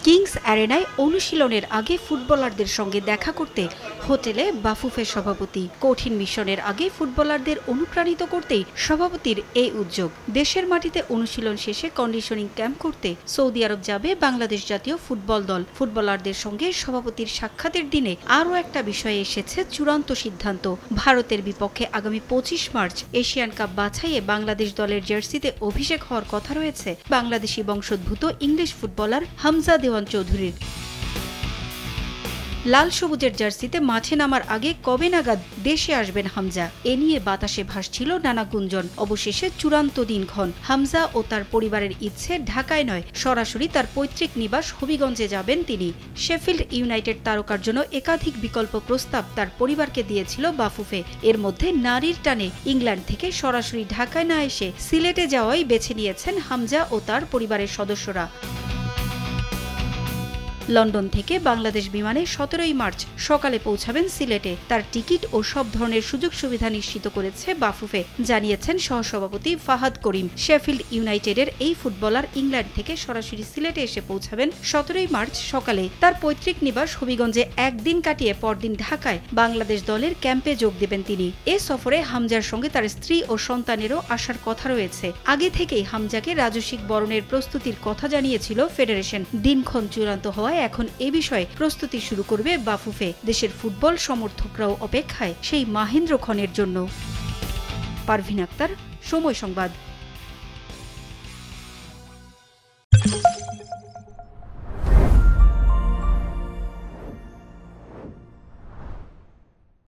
Kings অ্যারেনায় অনুশীলনের আগে ফুটবলারদের সঙ্গে দেখা করতে হোটেলে বাফুফের সভাপতি। কঠিন মিশনের আগে ফুটবলারদের অনুপ্রাণিত করতেই সভাপতির এই উদ্যোগ। দেশের মাটিতে অনুশীলন শেষে কন্ডিশনিং ক্যাম্প করতে সৌদি আরব যাবে বাংলাদেশ জাতীয় ফুটবল দল। ফুটবলারদের সঙ্গে সভাপতির সাক্ষাতের দিনে আরও একটা বিষয়ে এসেছে চূড়ান্ত সিদ্ধান্ত। ভারতের বিপক্ষে আগামী 25 মার্চ এশিয়ান কাপ বাছাইয়ে বাংলাদেশ দলের জার্সিতে অভিষেক হওয়ার কথা রয়েছে বাংলাদেশি বংশোদ্ভূত ইংলিশ ফুটবলার হামজা দেওয়ান চৌধুরীর। লাল সবুজের জার্সিতে মাঠে নামার আগে কবে নাগাদ দেশে আসবেন হামজা, এ নিয়ে বাতাসে ভাসছিল নানা গুঞ্জন। অবশেষে চূড়ান্ত দিনক্ষণ। হামজা ও তার পরিবারের ইচ্ছে ঢাকায় নয়, সরাসরি তার পৈতৃক নিবাস হবিগঞ্জে যাবেন তিনি। শেফিল্ড ইউনাইটেড তারকার জন্য একাধিক বিকল্প প্রস্তাব তার পরিবারকে দিয়েছিল বাফুফে। এর মধ্যে নারীর টানে ইংল্যান্ড থেকে সরাসরি ঢাকায় না এসে সিলেটে যাওয়াই বেছে নিয়েছেন হামজা ও তার পরিবারের সদস্যরা। লন্ডন থেকে বাংলাদেশ বিমানে 17 মার্চ সকালে পৌঁছাবেন সিলেটে। তার টিকিট ও সব ধরনের সুযোগ সুবিধা নিশ্চিত করেছে বাফুফে, জানিয়েছেন সহসভাপতি ফাহাদ করিম। শেফিল্ড ইউনাইটেডের এই ফুটবলার ইংল্যান্ড থেকে সরাসরি সিলেটে এসে পৌঁছাবেন 17 মার্চ সকালে। তার পৈতৃক নিবাস হবিগঞ্জে একদিন কাটিয়ে পরদিন ঢাকায় বাংলাদেশ দলের ক্যাম্পে যোগ দেবেন তিনি। এ সফরে হামজার সঙ্গে তার স্ত্রী ও সন্তানেরও আসার কথা রয়েছে। আগে থেকেই হামজাকে রাজস্বিক বরণের প্রস্তুতির কথা জানিয়েছিল ফেডারেশন। দিনক্ষণ চূড়ান্ত হওয়ায় এখন এ বিষয়ে প্রস্তুতি শুরু করবে বাফুফে। দেশের ফুটবল সমর্থকরাও অপেক্ষায় সেই মাহেন্দ্রক্ষণের জন্য। পারভিন আক্তার, সময় সংবাদ।